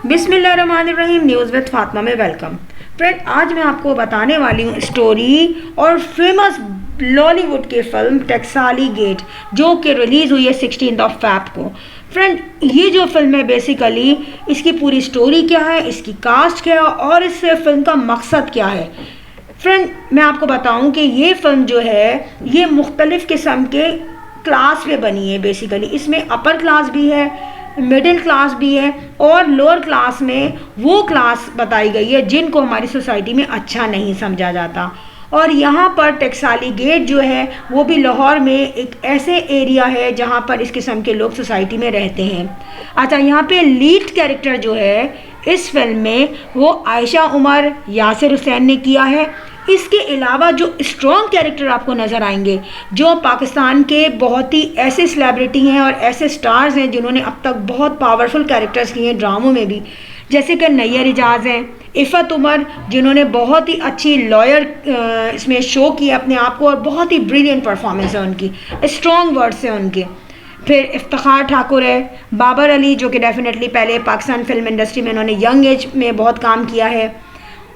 बिस्मिल्लाहिर्रहमानिर्रहीम news with Fatima में welcome. Friend, आज मैं आपको बताने वाली हूँ स्टोरी और फेमस लॉलीवुड की फिल्म टैक्साली गेट, जो कि रिलीज़ हुई है 16 फ़रवरी को। फ्रेंड, ये जो फिल्म है बेसिकली इसकी पूरी स्टोरी क्या है, इसकी कास्ट क्या है और इस फिल्म का मकसद क्या है। फ्रेंड, मैं आपको बताऊं कि ये फिल्म जो है ये मुख्तलिफ़ किस्म के क्लास पे बनी है। बेसिकली इसमें अपर क्लास भी है, मिडिल क्लास भी है और लोअर क्लास में वो क्लास बताई गई है जिनको हमारी सोसाइटी में अच्छा नहीं समझा जाता। और यहाँ पर टैक्साली गेट जो है वो भी लाहौर में एक ऐसे एरिया है जहाँ पर इस किस्म के लोग सोसाइटी में रहते हैं। अच्छा, यहाँ पे लीड कैरेक्टर जो है इस फिल्म में वो आयशा उमर, यासिर हुसैन ने किया है। इसके अलावा जो स्ट्रॉन्ग कैरेक्टर आपको नज़र आएंगे, जो पाकिस्तान के बहुत ही ऐसे सेलिब्रिटी हैं और ऐसे स्टार्स हैं जिन्होंने अब तक बहुत पावरफुल कैरेक्टर्स किए हैं ड्रामों में भी, जैसे कि नैयर इजाज़ हैं, इफ़त उमर जिन्होंने बहुत ही अच्छी लॉयर इसमें शो किया अपने आप को और बहुत ही ब्रिलियंट परफॉर्मेंस है उनकी, स्ट्रॉन्ग वर्ड्स हैं उनके। फिर इफ्तिखार ठाकुर है, बाबर अली जो कि डेफिनेटली पहले पाकिस्तान फिल्म इंडस्ट्री में इन्होंने यंग एज में बहुत काम किया है,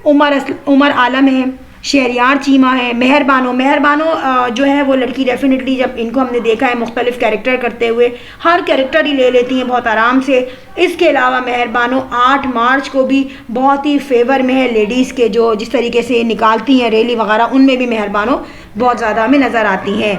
उमर आलम है, शहरियार चीमा है, मेहरबानो जो है वो लड़की डेफिनेटली जब इनको हमने देखा है मुख्तलिफ़ कैरेक्टर करते हुए, हर कैरेक्टर ही ले लेती हैं बहुत आराम से। इसके अलावा मेहरबानो 8 मार्च को भी बहुत ही फेवर में है लेडीज़ के, जो जिस तरीके से निकालती हैं रैली वगैरह, उनमें भी मेहरबानो बहुत ज़्यादा हमें नज़र आती हैं।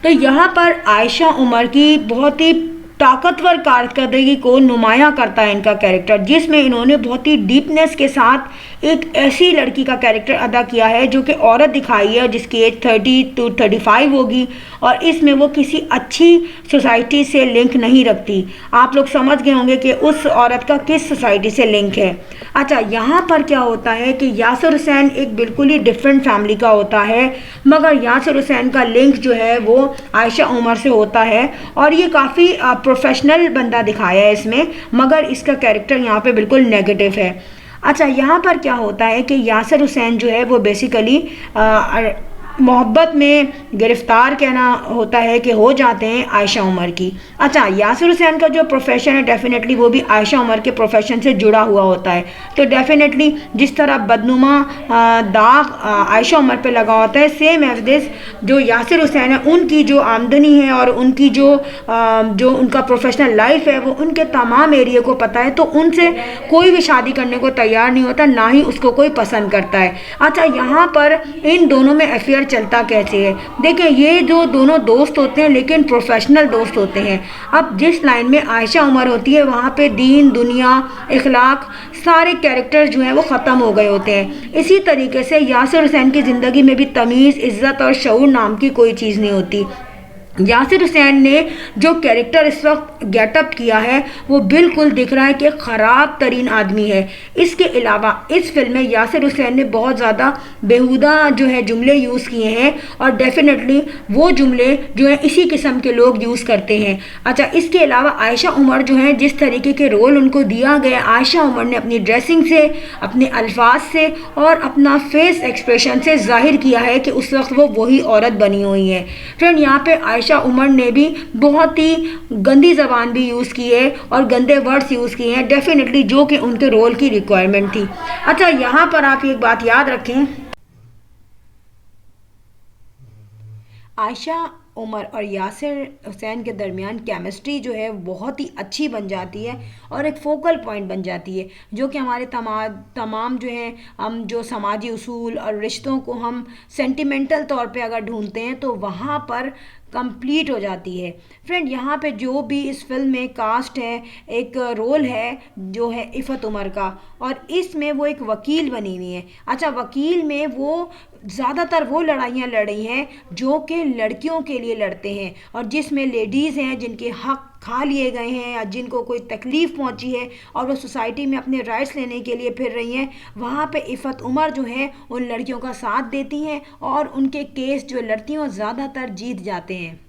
तो यहाँ पर आयशा उमर की बहुत ही ताकतवर कारकर्दगी को नुमायाँ करता है इनका कैरेक्टर, जिसमें इन्होंने बहुत ही डीपनेस के साथ एक ऐसी लड़की का कैरेक्टर अदा किया है जो कि औरत दिखाई है जिसकी एज 30 to 35 होगी और इसमें वो किसी अच्छी सोसाइटी से लिंक नहीं रखती। आप लोग समझ गए होंगे कि उस औरत का किस सोसाइटी से लिंक है। अच्छा, यहाँ पर क्या होता है कि यासिर हुसैन एक बिल्कुल ही डिफरेंट फैमिली का होता है, मगर यासिर हुसैन का लिंक जो है वो आयशा उमर से होता है और ये काफ़ी प्रोफेशनल बंदा दिखाया है इसमें, मगर इसका कैरेक्टर यहाँ पे बिल्कुल नेगेटिव है। अच्छा, यहाँ पर क्या होता है कि यासिर हुसैन जो है वो बेसिकली मोहब्बत में गिरफ्तार कहना होता है कि हो जाते हैं आयशा उमर की। अच्छा, यासिर हुसैन का जो प्रोफेशन है डेफिनेटली वो भी आयशा उमर के प्रोफेशन से जुड़ा हुआ होता है। तो डेफिनेटली जिस तरह बदनुमा दाग आयशा उमर पे लगा होता है, सेम एज दिस जो यासिर हुसैन है उनकी जो आमदनी है और उनकी जो उनका प्रोफेशनल लाइफ है वो उनके तमाम एरिया को पता है, तो उनसे कोई भी शादी करने को तैयार नहीं होता, ना ही उसको कोई पसंद करता है। अच्छा, यहाँ पर इन दोनों में अफेयर चलता कैसे है, देखिए ये जो दोनों दोस्त होते हैं लेकिन प्रोफेशनल दोस्त होते हैं। अब जिस लाइन में आयशा उमर होती है वहाँ पे दीन, दुनिया, इखलाक सारे कैरेक्टर जो हैं वो ख़त्म हो गए होते हैं। इसी तरीके से यासिर हुसैन की ज़िंदगी में भी तमीज़, इज़्ज़त और शऊर नाम की कोई चीज़ नहीं होती। यासिर हुसैन ने जो कैरेक्टर इस वक्त गेटअप किया है वो बिल्कुल दिख रहा है कि ख़राब तरीन आदमी है। इसके अलावा इस फिल्म में यासिर हुसैन ने बहुत ज़्यादा बेहुदा जो है जुमले यूज़ किए हैं और डेफिनेटली वो जुमले जो है इसी किस्म के लोग यूज़ करते हैं। अच्छा, इसके अलावा आयशा उमर जो है जिस तरीके के रोल उनको दिया गया, आयशा उमर ने अपनी ड्रेसिंग से, अपने अल्फाज से और अपना फेस एक्सप्रेशन से जाहिर किया है कि उस वक्त वो वही औरत बनी हुई है। फ्रेंड, यहाँ पे आयशा उमर ने भी बहुत ही गंदी ज़बान भी यूज़ की है और गंदे वर्ड्स यूज़ किए हैं डेफिनेटली, जो कि उनके रोल की रिक्वायरमेंट थी। अच्छा, यहाँ पर आप एक बात याद रखें, आयशा उमर और यासिर हुसैन के दरमियान केमिस्ट्री जो है बहुत ही अच्छी बन जाती है और एक फोकल पॉइंट बन जाती है, जो कि हमारे तमाम जो है हम जो समाजी उसूल और रिश्तों को हम सेंटिमेंटल तौर पे अगर ढूंढते हैं तो वहाँ पर कंप्लीट हो जाती है। फ्रेंड, यहाँ पे जो भी इस फिल्म में कास्ट है, एक रोल है जो है इफ़त उमर का और इसमें वो एक वकील बनी हुई है। अच्छा, वकील में वो ज़्यादातर वो लड़ाइयाँ लड़ी हैं जो कि लड़कियों के लिए लड़ते हैं और जिसमें लेडीज़ हैं जिनके हक़ खा लिए गए हैं या जिनको कोई तकलीफ़ पहुंची है और वो सोसाइटी में अपने राइट्स लेने के लिए फिर रही हैं, वहाँ पे इफ़त उमर जो है उन लड़कियों का साथ देती हैं और उनके केस जो लड़ती हैं ज़्यादातर जीत जाते हैं।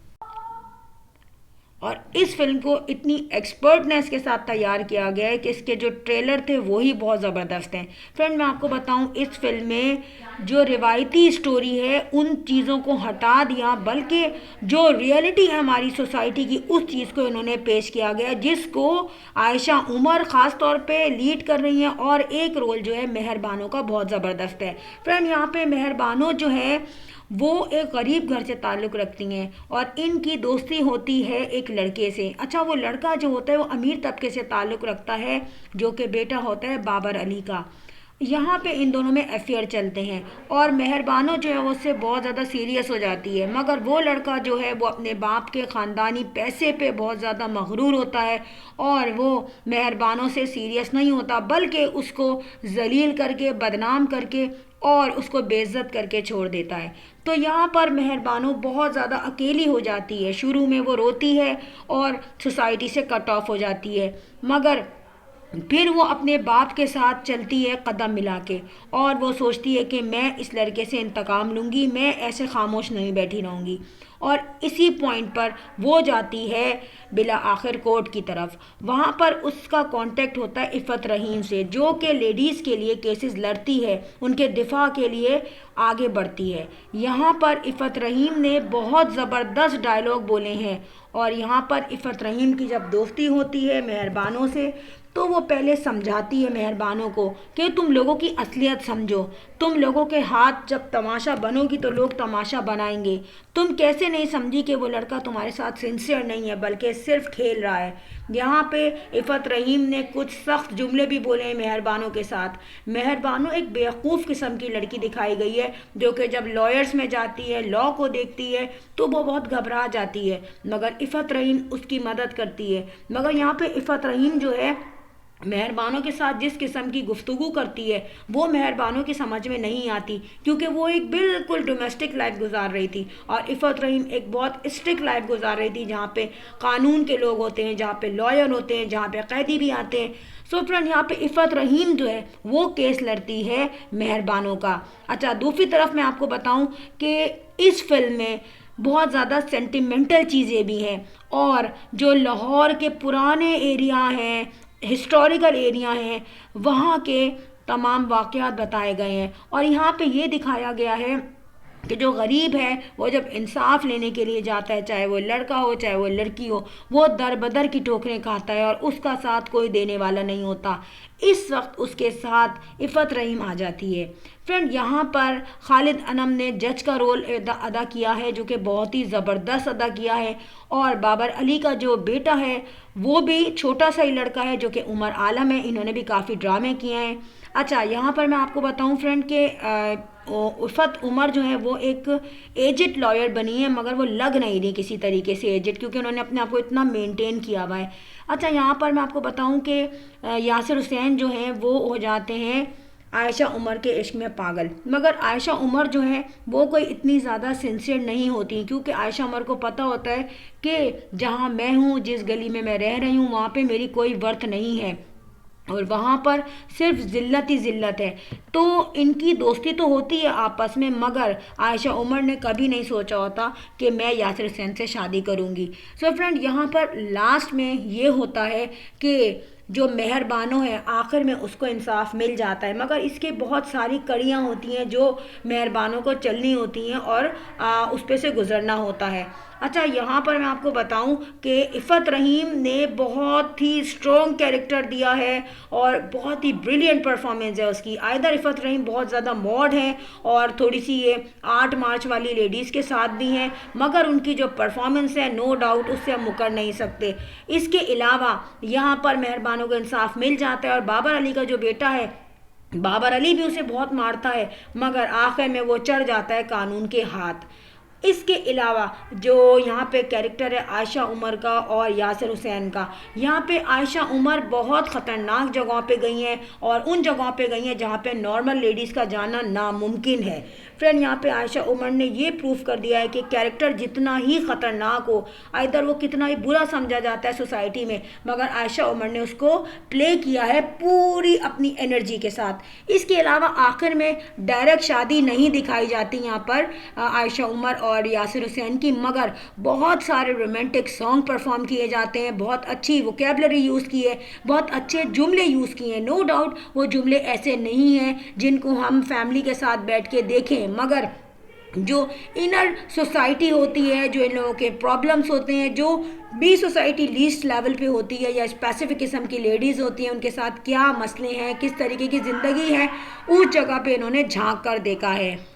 और इस फिल्म को इतनी एक्सपर्टनेस के साथ तैयार किया गया है कि इसके जो ट्रेलर थे वो ही बहुत ज़बरदस्त हैं। फ्रेंड मैं आपको बताऊं, इस फिल्म में जो रिवायती स्टोरी है उन चीज़ों को हटा दिया, बल्कि जो रियलिटी है हमारी सोसाइटी की उस चीज़ को इन्होंने पेश किया गया, जिसको आयशा उमर ख़ास तौर पे लीड कर रही हैं। और एक रोल जो है मेहर बानो का बहुत ज़बरदस्त है। फ्रेंड यहाँ पे मेहर बानो जो है वो एक गरीब घर से ताल्लुक़ रखती हैं और इनकी दोस्ती होती है एक लड़के से। अच्छा, वो लड़का जो होता है वो अमीर तबके से ताल्लुक़ रखता है, जो कि बेटा होता है बाबर अली का। यहाँ पे इन दोनों में अफेयर चलते हैं और मेहर बानो जो है वो उससे बहुत ज़्यादा सीरियस हो जाती है, मगर वो लड़का जो है वो अपने बाप के ख़ानदानी पैसे पे बहुत ज़्यादा मगरूर होता है और वो मेहर बानो से सीरियस नहीं होता, बल्कि उसको जलील करके, बदनाम करके और उसको बेइज्जत करके छोड़ देता है। तो यहाँ पर मेहर बानो बहुत ज़्यादा अकेली हो जाती है। शुरू में वो रोती है और सोसाइटी से कट ऑफ हो जाती है, मगर फिर वो अपने बाप के साथ चलती है कदम मिला के और वो सोचती है कि मैं इस लड़के से इंतकाम लूँगी, मैं ऐसे खामोश नहीं बैठी रहूँगी। और इसी पॉइंट पर वो जाती है बिला आखिर कोर्ट की तरफ। वहाँ पर उसका कांटेक्ट होता है इफ़त रहीम से, जो कि लेडीज़ के लिए केसेस लड़ती है, उनके दिफा के लिए आगे बढ़ती है। यहाँ पर इफ़त रहीम ने बहुत ज़बरदस्त डायलॉग बोले हैं और यहाँ पर इफ़त रहीम की जब दोस्ती होती है मेहर बानो से, तो वो पहले समझाती है मेहर बानो को कि तुम लोगों की असलियत समझो, तुम लोगों के हाथ जब तमाशा बनोगी तो लोग तमाशा बनाएंगे। तुम कैसे नहीं समझी कि वो लड़का तुम्हारे साथ सिंसियर नहीं है बल्कि सिर्फ खेल रहा है। यहाँ पे इफ़त रहीम ने कुछ सख्त जुमले भी बोले हैं मेहर बानो के साथ। मेहर बानो एक बेवकूफ़ किस्म की लड़की दिखाई गई है, जो कि जब लॉयर्स में जाती है, लॉ को देखती है तो वो बहुत घबरा जाती है, मगर इफ़त रहीम उसकी मदद करती है। मगर यहाँ पे इफ़त रहीम जो है मेहर बानो के साथ जिस किस्म की गुफ्तगू करती है वो मेहर बानो की समझ में नहीं आती, क्योंकि वो एक बिल्कुल डोमेस्टिक लाइफ गुजार रही थी और इफ़त रहीम एक बहुत स्ट्रिक्ट लाइफ गुजार रही थी, जहाँ पे कानून के लोग होते हैं, जहाँ पे लॉयर होते हैं, जहाँ पे कैदी भी आते हैं। सो फ्रेंड यहाँ पे इफ़त रहीम जो है वो केस लड़ती है मेहर बानो का। अच्छा, दूसरी तरफ मैं आपको बताऊँ कि इस फिल्म में बहुत ज़्यादा सेंटिमेंटल चीज़ें भी हैं और जो लाहौर के पुराने एरिया हैं, हिस्टोरिकल एरिया हैं, वहाँ के तमाम वाक़यात बताए गए हैं। और यहाँ पे ये दिखाया गया है कि जो गरीब है वो जब इंसाफ लेने के लिए जाता है, चाहे वो लड़का हो चाहे वो लड़की हो, वो दर बदर की ठोकरें खाता है और उसका साथ कोई देने वाला नहीं होता। इस वक्त उसके साथ इफ़त रहीम आ जाती है। फ्रेंड यहाँ पर खालिद अनम ने जज का रोल अदा किया है, जो कि बहुत ही ज़बरदस्त अदा किया है। और बाबर अली का जो बेटा है वो भी छोटा सा ही लड़का है, जो कि उमर आलम है। इन्होंने भी काफ़ी ड्रामे किए हैं। अच्छा, यहाँ पर मैं आपको बताऊँ फ्रेंड के उफ़त उमर जो है वो एक एजेड लॉयर बनी है, मगर वो लग नहीं रही किसी तरीके से एजेड, क्योंकि उन्होंने अपने आप को इतना मेंटेन किया हुआ है। अच्छा, यहाँ पर मैं आपको बताऊँ कि यासिर हुसैन जो हैं वो हो जाते हैं आयशा उमर के इश्क में पागल, मगर आयशा उमर जो है वो कोई इतनी ज़्यादा सिंसियर नहीं होती, क्योंकि आयशा उमर को पता होता है कि जहाँ मैं हूँ, जिस गली में मैं रह रही हूँ, वहाँ पे मेरी कोई वर्थ नहीं है और वहाँ पर सिर्फ ज़िल्लत ही ज़िल्लत है। तो इनकी दोस्ती तो होती है आपस में, मगर आयशा उमर ने कभी नहीं सोचा होता कि मैं यासिर हुसैन से शादी करूँगी। सो फ्रेंड, यहाँ पर लास्ट में ये होता है कि जो मेहर बानो है आखिर में उसको इंसाफ मिल जाता है, मगर इसके बहुत सारी कड़ियाँ होती हैं जो मेहर बानो को चलनी होती हैं और उस पे से गुज़रना होता है। अच्छा, यहाँ पर मैं आपको बताऊं कि इफ़त रहीम ने बहुत ही स्ट्रॉन्ग कैरेक्टर दिया है और बहुत ही ब्रिलियंट परफॉर्मेंस है उसकी। आइदर इफ़त रहीम बहुत ज़्यादा मॉड है और थोड़ी सी ये 8 मार्च वाली लेडीज़ के साथ भी हैं, मगर उनकी जो परफॉर्मेंस है नो डाउट उससे हम मुकर नहीं सकते। इसके अलावा यहाँ पर मेहर बानो को इंसाफ मिल जाता है और बाबर अली का जो बेटा है, बाबर अली भी उसे बहुत मारता है, मगर आखिर में वो चढ़ जाता है कानून के हाथ। इसके अलावा जो यहाँ पे कैरेक्टर है आयशा उमर का और यासिर हुसैन का, यहाँ पे आयशा उमर बहुत ख़तरनाक जगहों पे गई हैं और उन जगहों पे गई हैं जहाँ पे नॉर्मल लेडीज़ का जाना नामुमकिन है। फ्रेंड यहाँ पे आयशा उमर ने ये प्रूफ कर दिया है कि कैरेक्टर जितना ही ख़तरनाक हो, इधर वो कितना ही बुरा समझा जाता है सोसाइटी में, मगर आयशा उमर ने उसको प्ले किया है पूरी अपनी एनर्जी के साथ। इसके अलावा आखिर में डायरेक्ट शादी नहीं दिखाई जाती यहाँ पर आयशा उमर और यासिर हुसैन की, मगर बहुत सारे रोमांटिक सॉन्ग परफॉर्म किए जाते हैं, बहुत अच्छी वोकेबलरी यूज़ की है, बहुत अच्छे जुमले यूज़ किए हैं। नो डाउट वो जुमले ऐसे नहीं हैं जिनको हम फैमिली के साथ बैठ के देखें, मगर जो इनर सोसाइटी होती है, जो इन लोगों के प्रॉब्लम्स होते हैं, जो भी सोसाइटी लीस्ट लेवल पे होती है या स्पेसिफिक किस्म की लेडीज़ होती हैं, उनके साथ क्या मसले हैं, किस तरीके की ज़िंदगी है, उस जगह पे इन्होंने झांक कर देखा है।